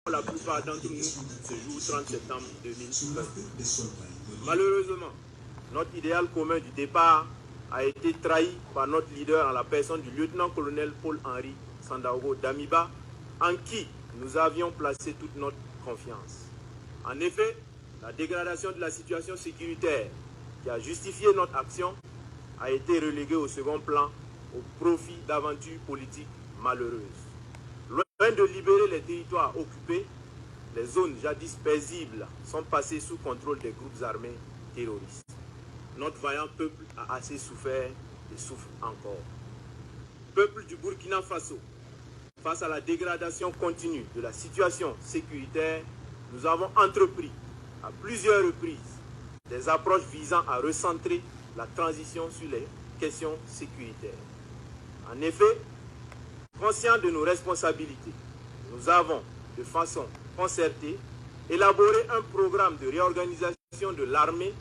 la plupart d'entre nous ce jour 30 septembre 2020. Malheureusement, notre idéal commun du départ a été trahi par notre leader en la personne du lieutenant-colonel Paul-Henri Sandaogo Damiba, en qui nous avions placé toute notre confiance. En effet, la dégradation de la situation sécuritaire qui a justifié notre action a été reléguée au second plan au profit d'aventures politiques malheureuses. Loin de libérer les territoires occupés, les zones jadis paisibles sont passées sous contrôle des groupes armés terroristes. Notre vaillant peuple a assez souffert et souffre encore. Peuple du Burkina Faso, face à la dégradation continue de la situation sécuritaire, nous avons entrepris à plusieurs reprises des approches visant à recentrer la transition sur les questions sécuritaires. En effet, conscients de nos responsabilités, nous avons, de façon concertée, élaboré un programme de réorganisation de l'armée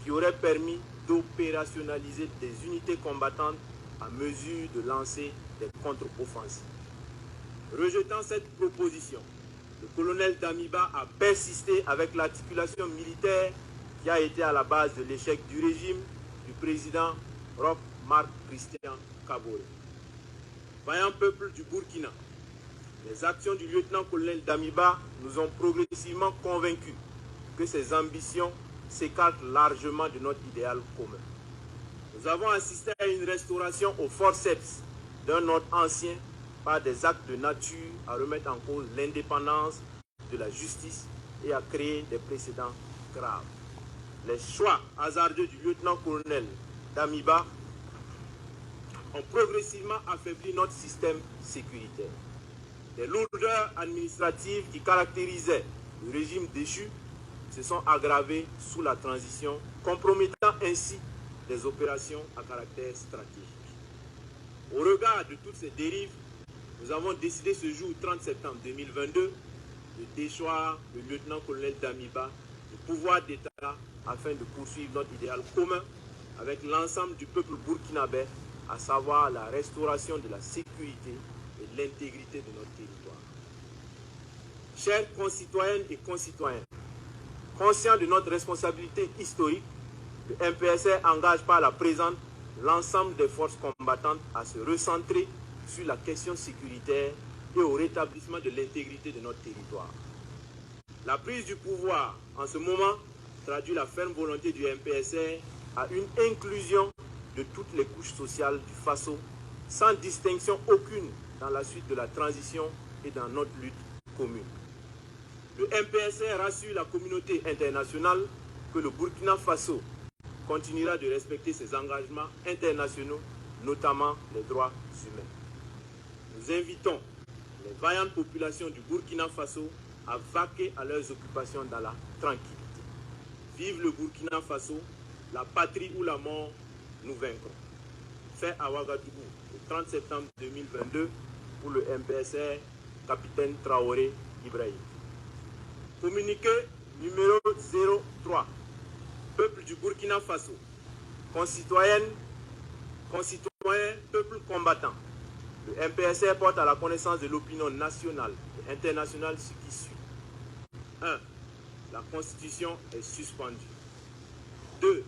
qui aurait permis d'opérationnaliser des unités combattantes à mesure de lancer des contre-offensives. Rejetant cette proposition, le colonel Damiba a persisté avec l'articulation militaire qui a été à la base de l'échec du régime du président Roch Marc Christian Kaboré. Vaillant peuple du Burkina, les actions du lieutenant-colonel Damiba nous ont progressivement convaincus que ses ambitions s'écartent largement de notre idéal commun. Nous avons assisté à une restauration au forceps d'un ordre ancien par des actes de nature à remettre en cause l'indépendance de la justice et à créer des précédents graves. Les choix hasardeux du lieutenant-colonel Damiba ont progressivement affaibli notre système sécuritaire. Les lourdeurs administratives qui caractérisaient le régime déchu se sont aggravées sous la transition, compromettant ainsi des opérations à caractère stratégique. Au regard de toutes ces dérives, nous avons décidé ce jour 30 septembre 2022 de déchoir le lieutenant-colonel Damiba du pouvoir d'État afin de poursuivre notre idéal commun avec l'ensemble du peuple burkinabé, à savoir la restauration de la sécurité et de l'intégrité de notre territoire. Chers concitoyennes et concitoyens, conscients de notre responsabilité historique, le MPSR engage par la présente l'ensemble des forces combattantes à se recentrer sur la question sécuritaire et au rétablissement de l'intégrité de notre territoire. La prise du pouvoir en ce moment traduit la ferme volonté du MPSR à une inclusion de toutes les couches sociales du Faso, sans distinction aucune dans la suite de la transition et dans notre lutte commune. Le MPSR rassure la communauté internationale que le Burkina Faso continuera de respecter ses engagements internationaux, notamment les droits humains. Nous invitons les vaillantes populations du Burkina Faso à vaquer à leurs occupations dans la tranquillité. Vive le Burkina Faso, la patrie ou la mort, nous vaincrons. Fait à Ouagadougou, le 30 septembre 2022, pour le MPSR, capitaine Traoré Ibrahim. Communiqué numéro 03. Peuple du Burkina Faso, concitoyennes, concitoyens, peuple combattant. Le MPSR porte à la connaissance de l'opinion nationale et internationale ce qui suit. 1. La Constitution est suspendue. 2.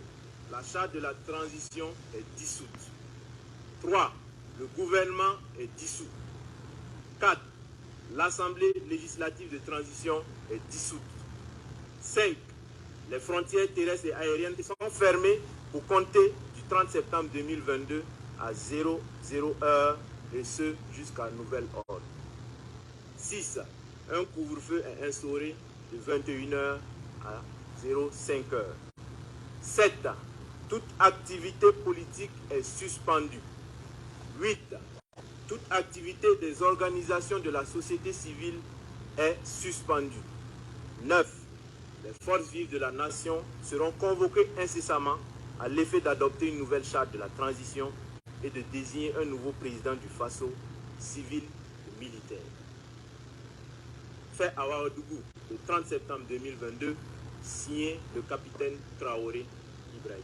La charte de la transition est dissoute. 3. Le gouvernement est dissous. 4. L'Assemblée législative de transition est dissoute. 5. Les frontières terrestres et aériennes sont fermées pour compter du 30 septembre 2022 à 00 heure et ce jusqu'à nouvel ordre. 6. Un couvre-feu est instauré de 21 heures à 05 heures. 7. Toute activité politique est suspendue. 8. Toute activité des organisations de la société civile est suspendue. 9. Les forces vives de la nation seront convoquées incessamment à l'effet d'adopter une nouvelle charte de la transition et de désigner un nouveau président du Faso, civil et militaire. Fait à Ouagadougou le 30 septembre 2022, signé le capitaine Traoré Ibrahim.